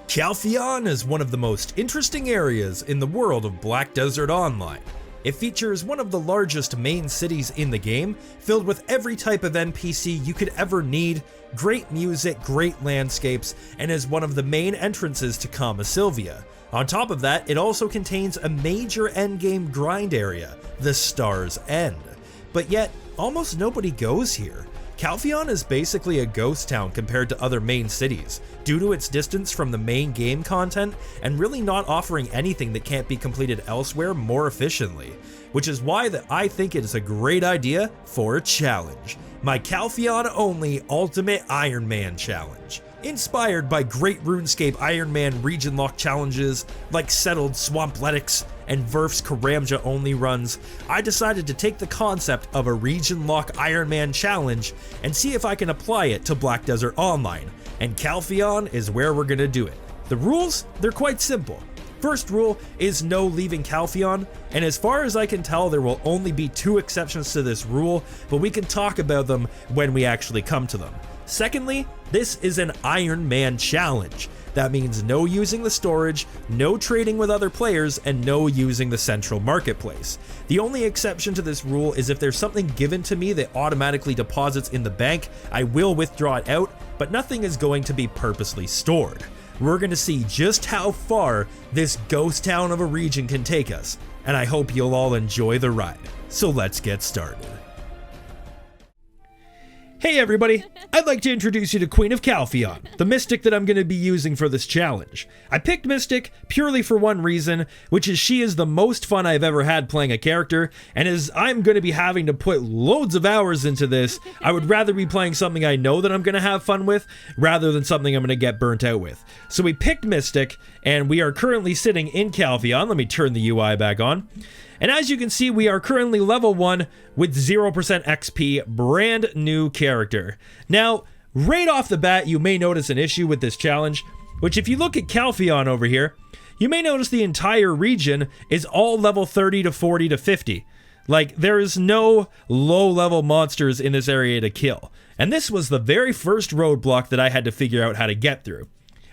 Calpheon is one of the most interesting areas in the world of Black Desert Online. It features one of the largest main cities in the game, filled with every type of NPC you could ever need, great music, great landscapes, and is one of the main entrances to Kama Sylvia. On top of that, it also contains a major endgame grind area, the Star's End. But yet, almost nobody goes here. Calpheon is basically a ghost town compared to other main cities, due to its distance from the main game content and really not offering anything that can't be completed elsewhere more efficiently, which is why I think it is a great idea for a challenge. My Calpheon only Ultimate Ironman Challenge. Inspired by great RuneScape Ironman region lock challenges like Settled Swampletics and Verf's Karamja only runs, I decided to take the concept of a region lock Ironman challenge and see if I can apply it to Black Desert Online, and Calpheon is where we're gonna do it. The rules? They're quite simple. First rule is no leaving Calpheon, and as far as I can tell there will only be 2 exceptions to this rule, but we can talk about them when we actually come to them. Secondly, this is an Iron Man challenge. That means no using the storage, no trading with other players, and no using the central marketplace. The only exception to this rule is if there's something given to me that automatically deposits in the bank, I will withdraw it out, but nothing is going to be purposely stored. We're going to see just how far this ghost town of a region can take us, and I hope you'll all enjoy the ride. So let's get started. Hey everybody, I'd like to introduce you to Queen of Calpheon, the Mystic that I'm going to be using for this challenge. I picked Mystic purely for one reason, which is she is the most fun I've ever had playing a character, and as I'm going to be having to put loads of hours into this, I would rather be playing something I know that I'm going to have fun with, rather than something I'm going to get burnt out with. So we picked Mystic, and we are currently sitting in Calpheon. Let me turn the UI back on. And as you can see, we are currently level 1 with 0% XP, brand new character. Now, right off the bat, you may notice an issue with this challenge, which if you look at Calpheon over here, you may notice the entire region is all level 30 to 40 to 50. Like, there is no low-level monsters in this area to kill. And this was the very first roadblock that I had to figure out how to get through.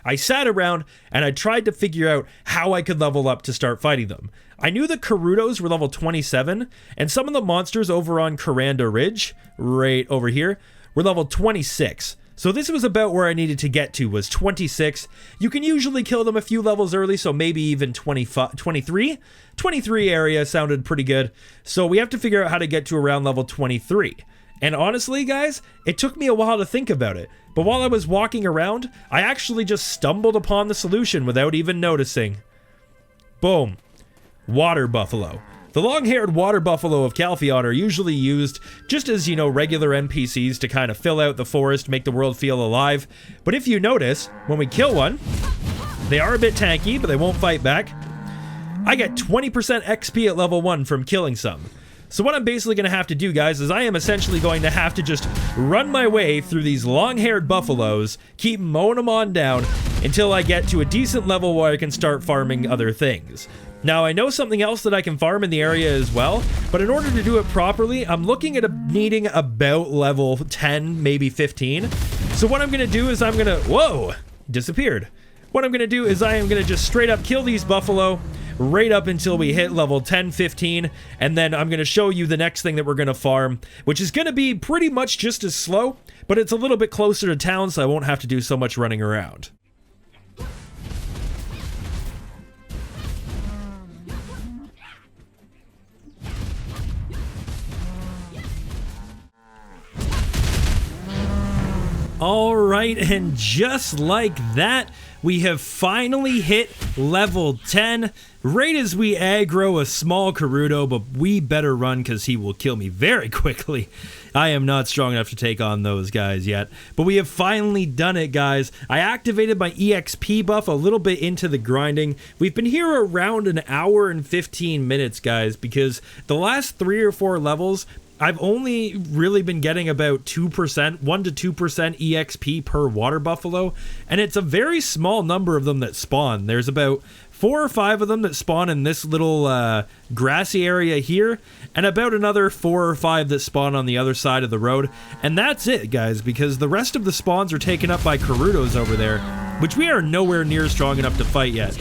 I sat around and I tried to figure out how I could level up to start fighting them. I knew the Karudos were level 27, and some of the monsters over on Karanda Ridge, right over here, were level 26. So this was about where I needed to get to, was 26. You can usually kill them a few levels early, so maybe even 23? 23 area sounded pretty good. So we have to figure out how to get to around level 23. And honestly, guys, it took me a while to think about it. But while I was walking around, I actually just stumbled upon the solution without even noticing. Boom. Water buffalo. The long-haired water buffalo of Calpheon are usually used just as, regular NPCs to kind of fill out the forest, make the world feel alive. But if you notice, when we kill one, they are a bit tanky, but they won't fight back. I get 20% XP at level 1 from killing some. So what I'm basically going to have to do, guys, is I am essentially going to have to just run my way through these long-haired buffaloes, keep mowing them on down, until I get to a decent level where I can start farming other things. Now, I know something else that I can farm in the area as well, but in order to do it properly, I'm looking at needing about level 10, maybe 15. So what I'm going to do is I'm going to... Whoa! Disappeared. What I'm going to do is I am going to just straight up kill these buffalo right up until we hit level 10, 15, and then I'm going to show you the next thing that we're going to farm, which is going to be pretty much just as slow, but it's a little bit closer to town, so I won't have to do so much running around. Alright, and just like that, we have finally hit level 10, right as we aggro a small Karudo, but we better run because he will kill me very quickly. I am not strong enough to take on those guys yet, but we have finally done it, guys. I activated my EXP buff a little bit into the grinding. We've been here around an hour and 15 minutes, guys, because the last 3 or 4 levels, I've only really been getting about 2%, 1 to 2% EXP per water buffalo, and it's a very small number of them that spawn. There's about 4 or 5 of them that spawn in this little grassy area here, and about another 4 or 5 that spawn on the other side of the road. And that's it, guys, because the rest of the spawns are taken up by Karudos over there. which we are nowhere near strong enough to fight yet.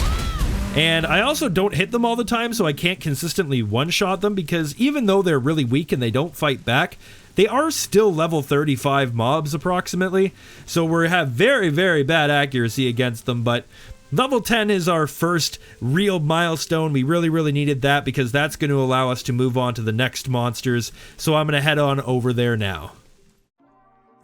And I also don't hit them all the time, so I can't consistently one-shot them, because even though they're really weak and they don't fight back, they are still level 35 mobs approximately, so we have very, very bad accuracy against them. But level 10 is our first real milestone. We really, really needed that, because that's going to allow us to move on to the next monsters, so I'm going to head on over there now.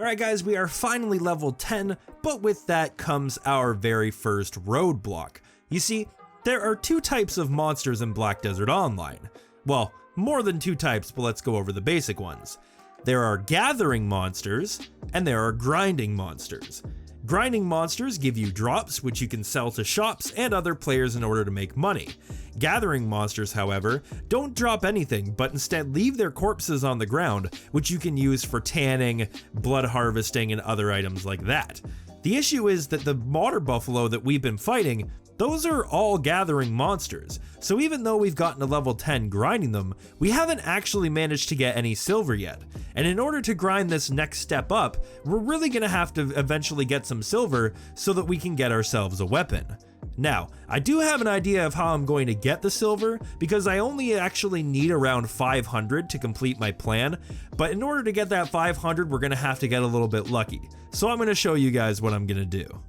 Alright guys, we are finally level 10, but with that comes our very first roadblock. You see, there are two types of monsters in Black Desert Online. Well, more than two types, but let's go over the basic ones. There are gathering monsters, and there are grinding monsters. Grinding monsters give you drops, which you can sell to shops and other players in order to make money. Gathering monsters, however, don't drop anything, but instead leave their corpses on the ground, which you can use for tanning, blood harvesting, and other items like that. The issue is that the water buffalo that we've been fighting, those are all gathering monsters, so even though we've gotten to level 10 grinding them, we haven't actually managed to get any silver yet. And in order to grind this next step up, we're really going to have to eventually get some silver so that we can get ourselves a weapon. Now, I do have an idea of how I'm going to get the silver, because I only actually need around 500 to complete my plan, but in order to get that 500, we're going to have to get a little bit lucky. So I'm going to show you guys what I'm going to do.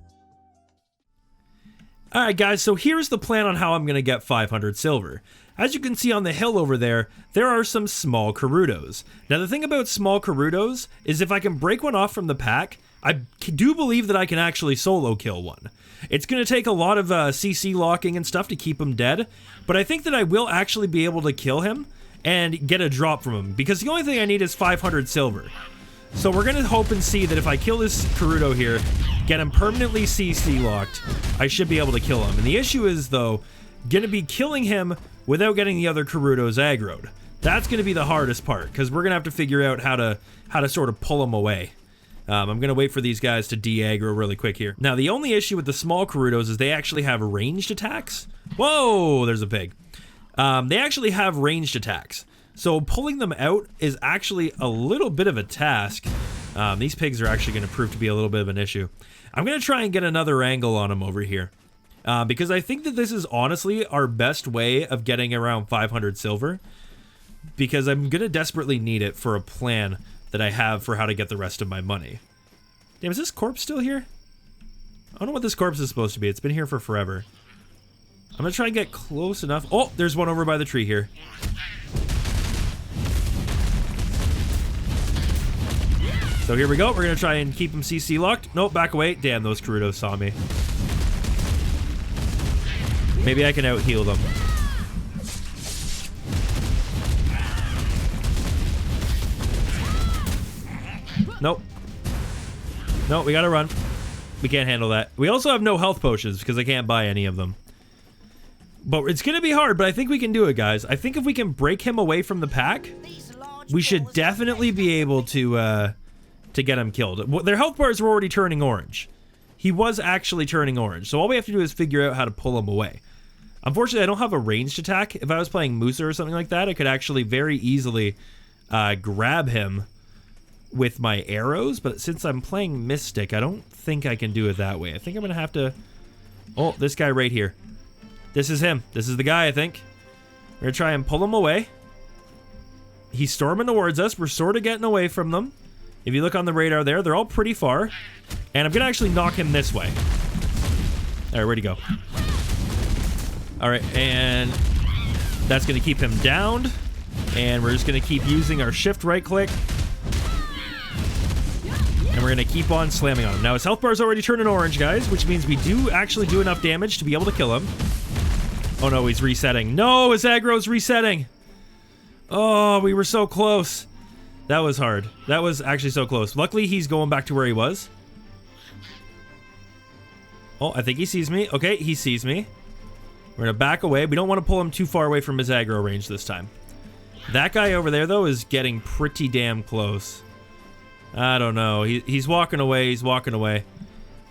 Alright guys, so here's the plan on how I'm going to get 500 silver. As you can see on the hill over there, there are some small Karutos. Now the thing about small Karutos is if I can break one off from the pack, I do believe that I can actually solo kill one. It's going to take a lot of CC locking and stuff to keep him dead, but I think that I will actually be able to kill him and get a drop from him, because the only thing I need is 500 silver. So we're going to hope and see that if I kill this Karuto here, get him permanently CC locked, I should be able to kill him. And the issue is, though, going to be killing him without getting the other Karutos aggroed. That's going to be the hardest part, because we're going to have to figure out how to sort of pull him away. I'm going to wait for these guys to de-aggro really quick here. Now, the only issue with the small Karutos is they actually have ranged attacks. Whoa, there's a pig. They actually have ranged attacks. So pulling them out is actually a little bit of a task. These pigs are actually going to prove to be a little bit of an issue. I'm going to try and get another angle on them over here. Because I think that this is honestly our best way of getting around 500 silver. Because I'm going to desperately need it for a plan that I have for how to get the rest of my money. Damn, is this corpse still here? I don't know what this corpse is supposed to be. It's been here for forever. I'm going to try and get close enough. Oh, there's one over by the tree here. So here we go. We're going to try and keep him CC locked. Nope, back away. Damn, those Karutos saw me. Maybe I can out-heal them. Nope. No, we gotta run. We can't handle that. We also have no health potions because I can't buy any of them. But it's gonna be hard, but I think we can do it, guys. I think if we can break him away from the pack, we should definitely be able to get him killed. Their health bars were already turning orange. He was actually turning orange. So all we have to do is figure out how to pull him away. Unfortunately, I don't have a ranged attack. If I was playing Musa or something like that, I could actually very easily grab him with my arrows. But since I'm playing Mystic, I don't think I can do it that way. I think I'm going to have to... Oh, this guy right here. This is him. This is the guy, I think. We're going to try and pull him away. He's storming towards us. We're sort of getting away from them. If you look on the radar there, they're all pretty far. And I'm going to actually knock him this way. All right, where'd he go? All right, and that's going to keep him downed. And we're just going to keep using our shift right click. And we're going to keep on slamming on him. Now, his health bar is already turning orange, guys, which means we do actually do enough damage to be able to kill him. Oh, no, he's resetting. No, his aggro's resetting. Oh, we were so close. That was hard. That was actually so close. Luckily, he's going back to where he was. Oh, I think he sees me. Okay, he sees me. We're going to back away. We don't want to pull him too far away from his aggro range this time. That guy over there, though, is getting pretty damn close. I don't know. He's walking away. He's walking away.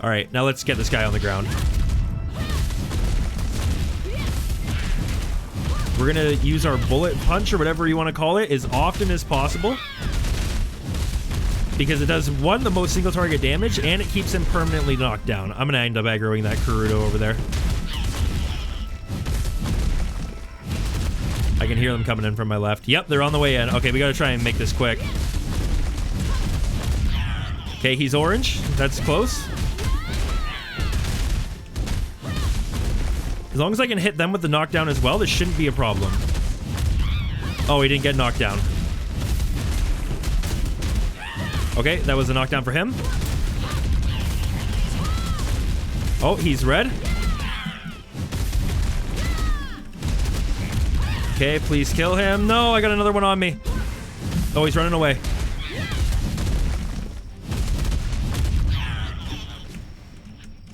All right, now let's get this guy on the ground. We're going to use our bullet punch, or whatever you want to call it, as often as possible. because it does, one, the most single target damage, and it keeps him permanently knocked down. I'm gonna end up aggroing that Gerudo over there. I can hear them coming in from my left. Yep, they're on the way in. Okay, we gotta try and make this quick. Okay, he's orange. That's close. As long as I can hit them with the knockdown as well, this shouldn't be a problem. Oh, he didn't get knocked down. Okay, that was a knockdown for him. Oh, he's red. Okay, please kill him. No, I got another one on me. Oh, he's running away.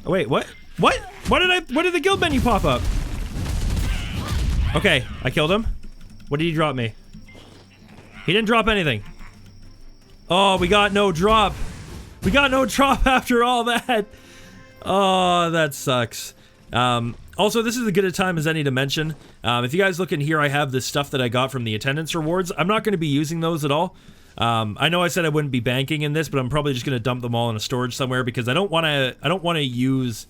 Oh, wait, what? What? What did the guild menu pop up? Okay, I killed him. What did he drop me? He didn't drop anything. Oh, we got no drop. We got no drop after all that. Oh, that sucks. Also, this is as good a time as any to mention. If you guys look in here, I have this stuff that I got from the attendance rewards. I'm not going to be using those at all. I know I said I wouldn't be banking in this, but I'm probably just going to dump them all in a storage somewhere because I don't want to use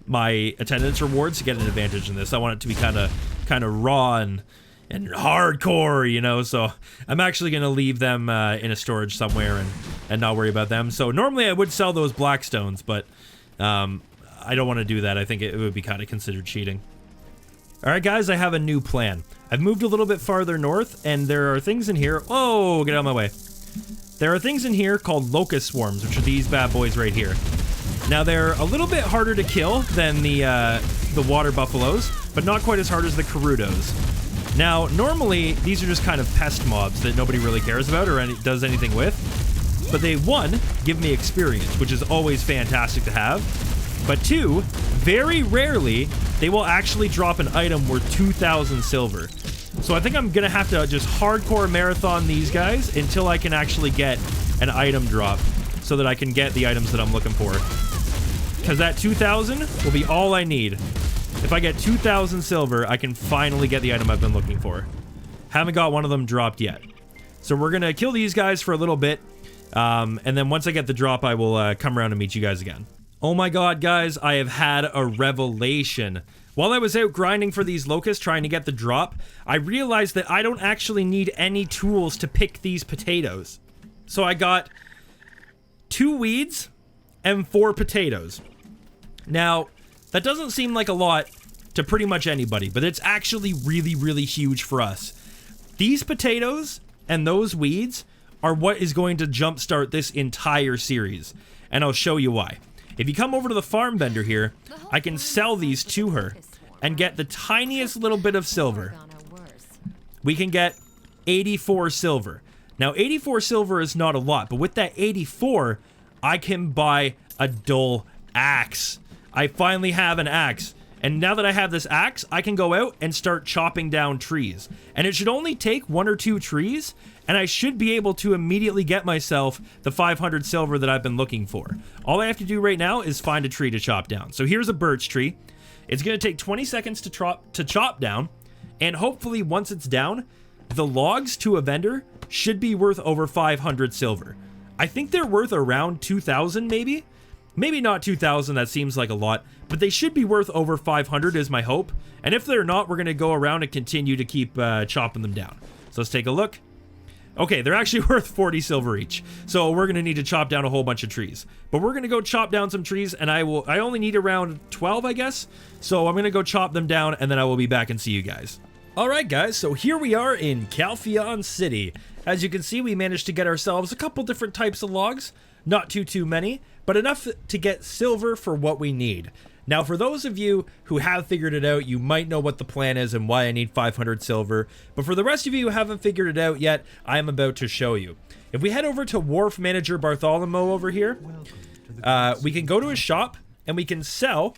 my attendance rewards to get an advantage in this. I want it to be kind of raw and hardcore, you know, so I'm actually going to leave them in a storage somewhere and not worry about them. So normally I would sell those blackstones, but I don't want to do that. I think it would be kind of considered cheating. Alright guys, I have a new plan. I've moved a little bit farther north, and there are things in here. Oh, get out of my way. There are things in here called locust swarms, which are these bad boys right here. Now they're a little bit harder to kill than the water buffaloes, but not quite as hard as the Gerudos. Now, normally, these are just kind of pest mobs that nobody really cares about or does anything with. But they, one, give me experience, which is always fantastic to have. But two, very rarely, they will actually drop an item worth 2,000 silver. So I think I'm going to have to just hardcore marathon these guys until I can actually get an item drop so that I can get the items that I'm looking for. Because that 2,000 will be all I need. If I get 2,000 silver, I can finally get the item I've been looking for. Haven't got one of them dropped yet. So we're going to kill these guys for a little bit. And then once I get the drop, I will come around and meet you guys again. Oh my god, guys, I have had a revelation. While I was out grinding for these locusts trying to get the drop, I realized that I don't actually need any tools to pick these potatoes. So I got 2 weeds and 4 potatoes. Now, that doesn't seem like a lot to pretty much anybody, but it's actually really, really huge for us. These potatoes and those weeds are what is going to jumpstart this entire series, and I'll show you why. If you come over to the farm vendor here, I can sell these to her and get the tiniest little bit of silver. We can get 84 silver. Now, 84 silver is not a lot, but with that 84, I can buy a dull axe. I finally have an axe. And now that I have this axe, I can go out and start chopping down trees. And it should only take 1 or 2 trees, and I should be able to immediately get myself the 500 silver that I've been looking for. All I have to do right now is find a tree to chop down. So here's a birch tree. It's going to take 20 seconds to chop down, and hopefully once it's down, the logs to a vendor should be worth over 500 silver. I think they're worth around 2,000 maybe? Maybe not 2,000, that seems like a lot, but they should be worth over 500 is my hope. And if they're not, we're going to go around and continue to keep chopping them down. So let's take a look. Okay, they're actually worth 40 silver each. So we're going to need to chop down a whole bunch of trees. But we're going to go chop down some trees, and I only need around 12, I guess. So I'm going to go chop them down, and then I will be back and see you guys. Alright guys, so here we are in Calpheon City. As you can see, we managed to get ourselves a couple different types of logs. Not too many, but enough to get silver for what we need. Now, for those of you who have figured it out, you might know what the plan is and why I need 500 silver. But for the rest of you who haven't figured it out yet, I am about to show you. If we head over to Wharf Manager Bartholomew over here, we can go to his shop and we can sell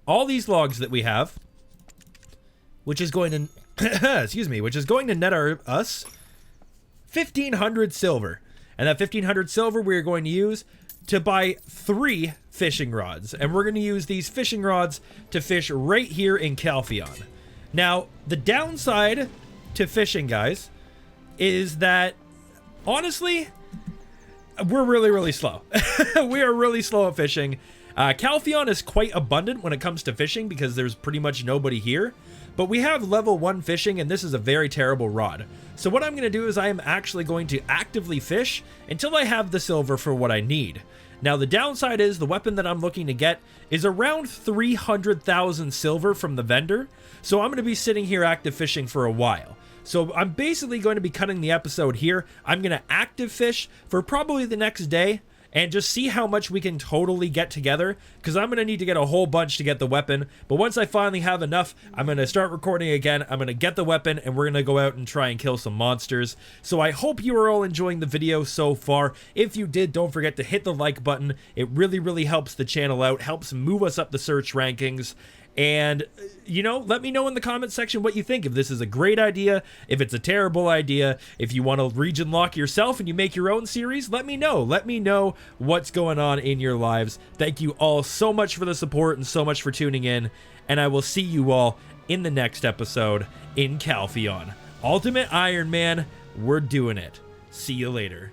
all these logs that we have, which is going to, excuse me, which is going to net us 1,500 silver. And that 1,500 silver we are going to use to buy 3 fishing rods. And we're going to use these fishing rods to fish right here in Calpheon. Now, the downside to fishing, guys, is that, honestly, we're really, really slow. We are really slow at fishing. Calpheon is quite abundant when it comes to fishing because there's pretty much nobody here. But we have level 1 fishing, and this is a very terrible rod. So what I'm going to do is I am actually going to actively fish until I have the silver for what I need. Now, the downside is the weapon that I'm looking to get is around 300,000 silver from the vendor. So I'm going to be sitting here active fishing for a while. So I'm basically going to be cutting the episode here. I'm going to active fish for probably the next day and just see how much we can totally get together, because I'm going to need to get a whole bunch to get the weapon. But once I finally have enough, I'm going to start recording again. I'm going to get the weapon, and we're going to go out and try and kill some monsters. So I hope you are all enjoying the video so far. If you did, don't forget to hit the like button. It really, really helps the channel out, helps move us up the search rankings. And, you know, let me know in the comment section what you think. If this is a great idea, if it's a terrible idea, if you want to region lock yourself and you make your own series, let me know. Let me know what's going on in your lives. Thank you all so much for the support and so much for tuning in. And I will see you all in the next episode in Calpheon. Ultimate Iron Man, we're doing it. See you later.